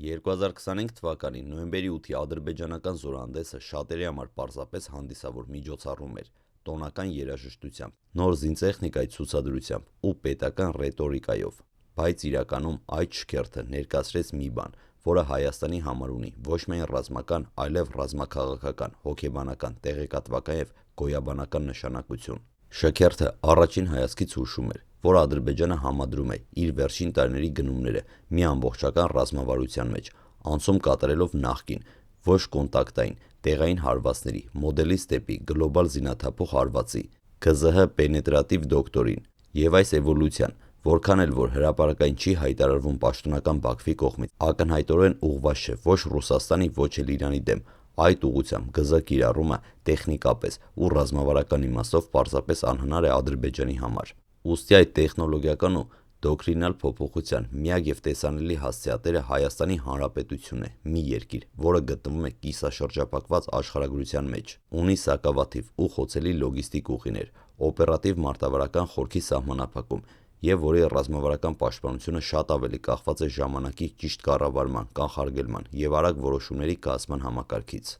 2025 թվականի նոյեմբերի 8-ի ադրբեջանական զորահանդեսը շատերի համար պարզապես հանդիսավոր միջոցառում էր, տոնական երաժշտությամբ, նոր զինտեխնիկայի ցուցադրությամբ ու պետական ռետորիկայով, բայց իրականում այդ շքերթը ներկայացրեց մի բան, որը Հայաստանի համար ունի ոչ միայն ռազմական, այլև ռազմաքաղաքական, հոգեբանական, տեղեկատվական և գոյաբանական նշանակություն։ Շքերթը առաջին հայացքից հուշում էր, որ Ադրբեջանը համադրում է իր վերջին տարիների գնումները մի ամբողջական ռազմավարության մեջ, անցում կատարելով նախկին, ոչ կոնտակտային, տեղային հարվածների, մոդելից դեպի գլոբալ զինաթափող հարվածի, ԿԶՀ պենետրատիվ դոկտրին, և այս էվոլյուցիան, որքան էլ որ հրապարակային չի հայտարարվում պաշտոնական Բաքվի կողմից, ակնհայտորեն ուղղված չէ ոչ Ռուսաստանի, ոչ էլ Իրանի դեմ, այդ ուղղությամբ ԳԶ կիրառումը տեխնիկապես ու ռազմավարական իմաստով պարզապես անհնար է Ադրբեջանի համար։ Ուստի այդ տեխնոլոգիական ու դոկտրինալ փոփոխության միակ և տեսանելի հասցեատերը Հայաստանի Հանրապետությունն է, մի երկիր, որը գտնվում է կիսաշրջափակված աշխարհագրության մեջ, ունի սակավաթիվ ու խոցելի լոգիստիկ ուղիներ, օպերատիվ մարտավարական խորքի սահմանափակում և որի ռազմավարական պաշտպանությունը շատ ավելի կախված է ժամանակի ճիշտ կառավարման, կանխարգելման և արագ որոշումների կայացման համակարգից։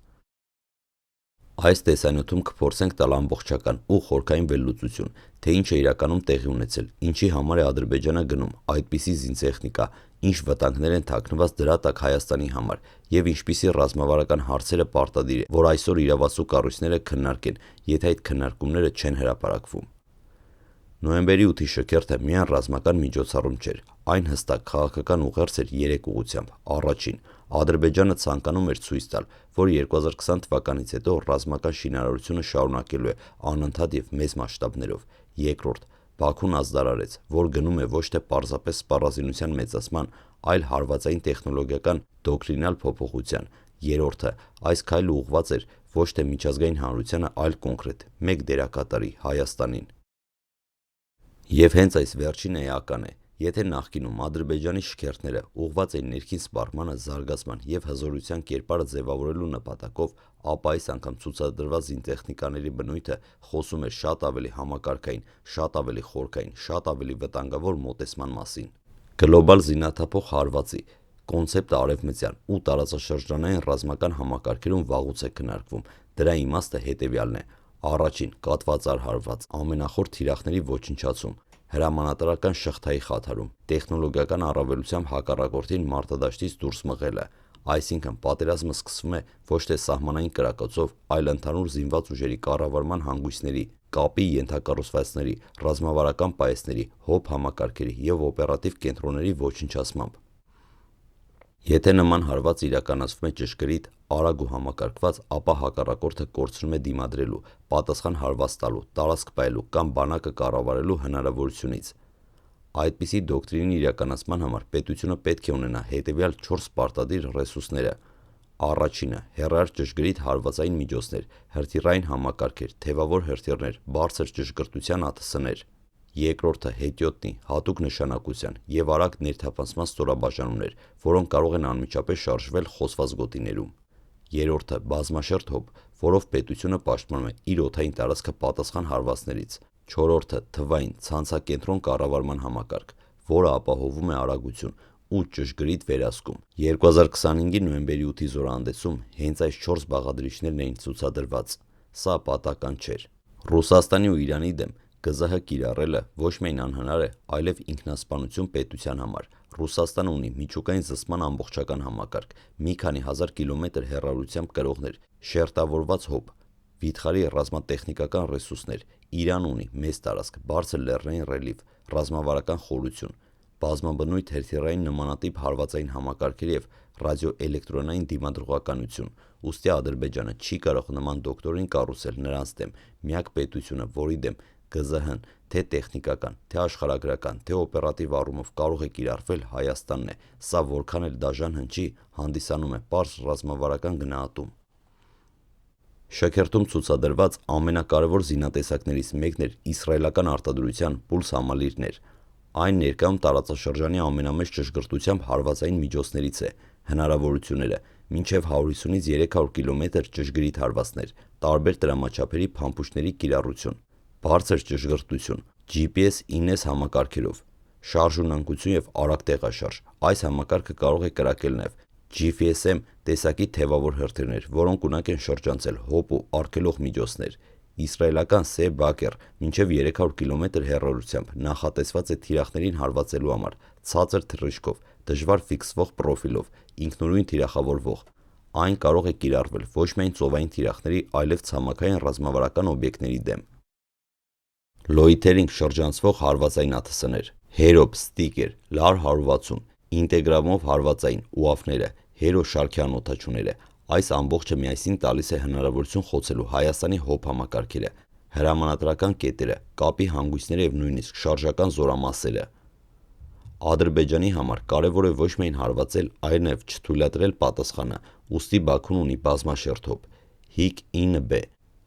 Այս տեսանյութում կփորձենք տալ ամբողջական ու խորքային վերլուծություն, թե ինչ է իրականում տեղի ունեցել, ինչի համար է Ադրբեջանը գնում այդպիսի զինտեխնիկա, ինչ վտանգներ են թաքնված դրա տակ Հայաստանի համար և ինչպիսի ռազմավարական հարցերը պարտադիր է, որ այսօր իրավասու կառույցները քննարկեն, եթե այդ քննարկումները չեն հրապարակվում։ Նոյեմբերի 8-ի շքերթը միայն ռազմական միջոցառում չէր, այն հստակ քաղաքական ուղերձ էր երեք ուղղությամբ։ Առաջին, Ադրբեջանը ցանկանում էր ցույց տալ, որ 2020 թվականից հետո ռազմական շինարարությունը շարունակելու է անընդհատ և մեծ մասշտաբներով։ Երկրորդ, Բաքուն ազդարարեց, որ գնում է ոչ թե պարզապես սպառազինության մեծացման, այլ հարվածային տեխնոլոգիական դոկտրինալ փոփոխության։ Երրորդը, այս քայլը ուղղված էր ոչ թե միջազգային հանրությանը, այլ կոնկրետ մեկ դերակատարի՝ Հայաստանին։ Եվ հենց այս վերջինը էական է։ Եթե նախկինում Ադրբեջանի շքերթները ուղղված էին ներքին սպառմանը, զարգացման և հզորության կերպարը ձևավորելու նպատակով, ապա այս անգամ ցուցադրված զինտեխնիկաների բնույթը խոսում էր շատ ավելի համակարգային, շատ ավելի խորքային, շատ ավելի վտանգավոր մոտեցման մասին։ Գլոբալ զինաթափող հարվածի կոնցեպտը արևմտյան ու տարածաշրջանային ռազմական համակարգերում վաղուց է քննարկվում։ Դրա իմաստը հետևյալն է. առաջին, կաթվածար հարված, ամենախոր թիրախների ոչնչացում, հրամանատարական շղթայի խաթարում, տեխնոլոգիական առավելությամբ հակառակորդին մարտադաշտից դուրս մղելը, այսինքն պատերազմը սկսվում է ոչ թե սահմանային կրակոցով, այլ ընդհանուր զինված ուժերի կառավարման հանգույցների, կապի ենթակառուցվածքների, ռազմավարական պահեստների, հոբ համակարգերի և օպերատիվ կենտրոնների ոչնչացմամբ։ Եթե նման հարված իրականացվում է ճշգրիտ, արագ ու համակարգված, ապա հակառակորդը կորցնում է դիմադրելու, պատասխան հարված տալու, տարածք պահելու կամ բանակը կառավարելու հնարավորությունից։ Այդպիսի դոկտրինի իրականացման համար պետությունը պետք է ունենա հետևյալ 4 պարտադիր ռեսուրսները. առաջինը՝ հեռահար ճշգրիտ հարվածային միջոցներ, հրթիռային համակարգեր, թևավոր հրթիռներ, բարձր ճշգրտության ԱԹՍ-ներ։ Երկրորդը՝ հետիոտնի, հատուկ նշանակության և արագ ներթափանցման ստորաբաժանումներ, որոնք կարող են անմիջապես շարժվել խոսված գոտիներում։ Երրորդը՝ բազմաշերտ հոբ, որով պետությունը պաշտպանում է իր օդային տարածքը պատասխան հարվածներից։ Չորրորդը՝ թվային ցանցակենտրոն կառավարման համակարգ, որը ապահովում է արագություն ու ճշգրիտ վերահսկում։ 2025-ի նոյեմբերի 8-ի զորահանդեսում հենց այս 4 բաղադրիչներն էին ցուցադրված։ Սա պատահական չէր։ Ռուսաստանի ու Իրանի դեմ ԿԶՀ կիրառելը ոչ միայն անհնար է, այլև ինքնասպանություն պետության համար։ Ռուսաստանը ունի միջուկային զսպման ամբողջական համակարգ, մի քանի հազար կիլոմետր հեռավորությամբ կրողներ, շերտավորված հոբ, վիթխարի ռազմատեխնիկական ռեսուրսներ։ Իրանը ունի մեծ տարածք, բարձր լեռնային ռելիեֆ, ռազմավարական խորություն, բազմաբնույթ հրթիռային նմանատիպ հարվածային համակարգեր և ռադիոէլեկտրոնային դիմադրողականություն։ Ուստի Ադրբեջանը չի կարող նման դոկտրին կառուցել նրանց դեմ։ Միակ պետությունը, որի դեմ ԿԶՀ-ն թե տեխնիկական, թե աշխարհագրական, թե օպերատիվ առումով կարող է կիրառվել, Հայաստանն է։ Սա որքան էլ դաժան հնչի, հանդիսանում է պարզ ռազմավարական գնահատում։ Շքերթում ցուցադրված ամենակարևոր զինատեսակներից մեկն էր իսրայելական արտադրության Պուլս համալիրն էր։ Այն ներկայում տարածաշրջանի ամենամեծ ճշգրտությամբ հարվածային միջոցներից է։ Հնարավորությունները՝ մինչև 150-ից 300 կիլոմետր ճշգրիտ հարվածներ, տարբեր տրամաչափերի փամփուշտների կիրառություն, բարձր ճշգրտություն, GPS INES համակարգերով, շարժունակություն և արագ տեղաշարժ։ Այս համակարգը կարող է կրակել նաև GFSM տեսակի թևավոր հրթիռներ, որոնք ունակ են շրջանցել հոպ ու արգելող միջոցներ։ Իսրայելական Սեբակեր մինչև 300 կմ հեռավորությամբ նախատեսված է թիրախներին հարվածելու համար ցածր թռիչքով, դժվար ֆիքսվող պրոֆիլով, ինքնուրույն թիրախավորվող։ Այն կարող է կիրառվել ոչ միայն ծովային թիրախների, այլև ցամաքային ռազմավարական օբյեկտների դեմ։ Լոյթերինգ շրջանցվող հարվածային ԱԹՍ-ներ, Հերոբ, Ստիկեր, Լար 160, ինտեգրամով հարվածային ՈՒԱՖ-ները, Հերո շարքի անօդաչուները։ Այս ամբողջը միասին տալիս է հնարավորություն խոցելու Հայաստանի հոբ համակարգերը, հրամանատարական կետերը, կապի հանգույցները և նույնիսկ շարժական զորամասերը։ Ադրբեջանի համար կարևոր է ոչ միայն հարվածել, այլ նաև չթույլատրել պատասխանը, ուստի Բաքուն ունի բազմաշերտ հոբ, HIG-9B,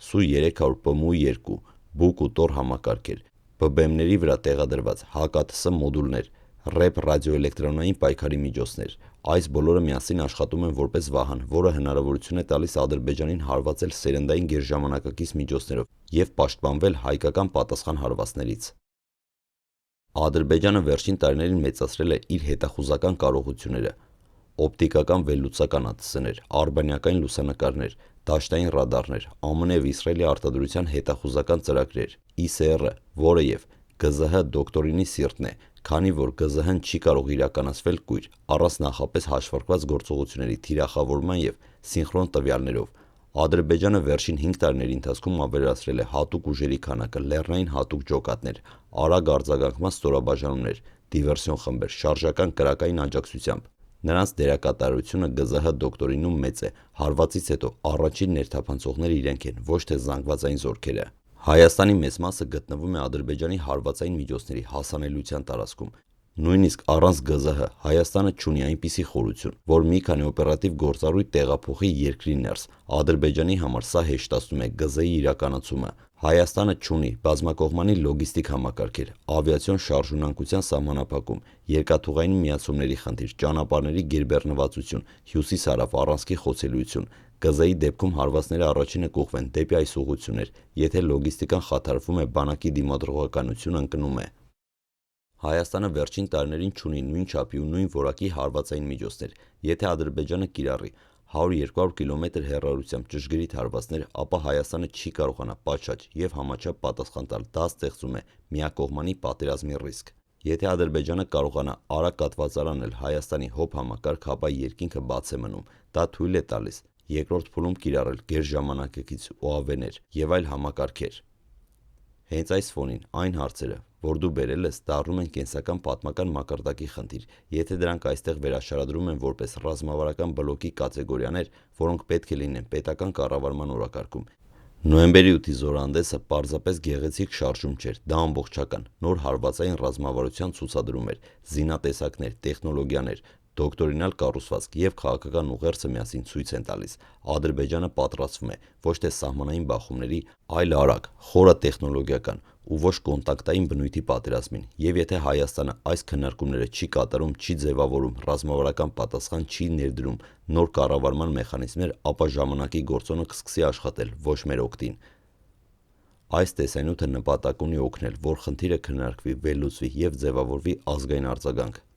Su-300 PMU-2, Բուկ ու Տոր համակարգեր, ԲԲՄ-ների վրա տեղադրված ՀԱԿ-ԱԹՍ մոդուլներ, ՌԵՊ ռադիոէլեկտրոնային պայքարի միջոցներ։ Այս բոլորը միասին աշխատում են որպես վահան, որը հնարավորություն է տալիս Ադրբեջանին հարվածել սերնդային գերժամանակակից միջոցներով և պաշտպանվել հայկական պատասխան հարվածներից։ Ադրբեջանը վերջին տարիներին մեծացրել է իր հետախուզական կարողությունները։ Օպտիկական վերլուծական ԱԹՍ-ներ, արբանյակային լուսանկարներ, դաշտային ռադարներ, ԱՄՆ և Իսրայելի արտադրության հետախուզական ծրագրեր, ISR-ը, որը և ԳԶՀ դոկտրինի սիրտն է, քանի որ ԳԶՀ-ն չի կարող իրականացվել կույր, առանց նախապես հաշվարկված գործողությունների թիրախավորման և սինխրոն տվյալներով։ Ադրբեջանը վերջին 5 տարիների ընթացքում ավելացրել է հատուկ ուժերի քանակը, լեռնային հատուկ ջոկատներ, արագ արձագանքման ստորաբաժանումներ, դիվերսիոն խմբեր, շարժական կրակային աջակցությամբ։ Նրանց դերակատարությունը ԳԶՀ դոկտրինում մեծ է, հարվածից հետո առաջին ներթափանցողները իրենք են, ոչ թե զանգվածային զորքերը։ Հայաստանի մեծ մասը գտնվում է Ադրբեջանի հարվածային միջոցների հասանելիության տարածքում։ Նույնիսկ առանց ԳԶՀ Հայաստանը չունի այնպիսի խորություն, որ մի քանի օպերատիվ գործառույթ տեղափոխի երկրի ներս։ Ադրբեջանի համար սա հեշտացնում է ԳԶՀ-ի իրականացումը։ Հայաստանը չունի բազմակողմանի լոգիստիկ համակարգեր, ավիացիոն շարժունակության սահմանափակում, երկաթուղային միացումների խնդիր, ճանապարհների գերբեռնվածություն, հյուսիս-հարավ առանցքի խոցելիություն։ ԳԶՀ-ի դեպքում հարվածները առաջինը կուղղվեն դեպի այս ուղղություններ, եթե լոգիստիկան խաթարվում է, բանակի դիմադրողականությունը ընկնում է։ Հայաստանը վերջին տարիներին չունի նույն չափի ու նույն որակի հարվածային միջոցներ։ Եթե Ադրբեջանը կիրառի 100-200 կմ հեռավորությամբ ճշգրիտ հարվածներ, ապա Հայաստանը չի կարողանա պատշաճ և համաչափ պատասխան տալ, դա ստեղծում է միակողմանի պատերազմի ռիսկ։ Եթե Ադրբեջանը կարողանա արագ կաթվածար անել Հայաստանի հոբ համակարգ, ապա երկինքը բաց է մնում։ Դա թույլ է տալիս երկրորդ փուլում կիրառել գերժամանակակից ՈՒԱՎ-ներ և այլ համակարգեր։ Հենց այս ֆոնին այն հարցերը, որ դու բերել ես, դառնում են կենսական պատմական մակարդակի խնդիր, եթե դրանք այստեղ վերաշարադրում են որպես ռազմավարական բլոկի կատեգորիաներ, որոնք պետք է լինեն պետական կառավարման օրակարգում։ Նոյեմբերի 8-ի զորահանդեսը պարզապես գեղեցիկ շարժում չէր, դա ամբողջական, նոր հարվածային ռազմավարության ցուցադրում էր, զինատեսակներ, տեխնոլոգիաներ, դոկտրինալ կառուցվածք և քաղաքական ուղերձը միասին ցույց են տալիս։ Ադրբեջանը պատրաստվում է ոչ թե սահմանային բախումների, այլ արագ, խորը տեխնոլոգիական ու ոչ կոնտակտային բնույթի պատերազմին, և եթե Հայաստանը այս քննարկումները չի կատարում, չի ձևավորում, ռազմավարական պատասխան չի ներդրում, նոր կառավարման մեխանիզմներ, ապա ժամանակի գործոնը կսկսի աշխատել ոչ մեր օգտին։ Այս տեսանյութը նպատակ ունի օգնել, որ խնդիրը քննարկվի, վերլուծվի և ձևավորվի ազգային արձագանք։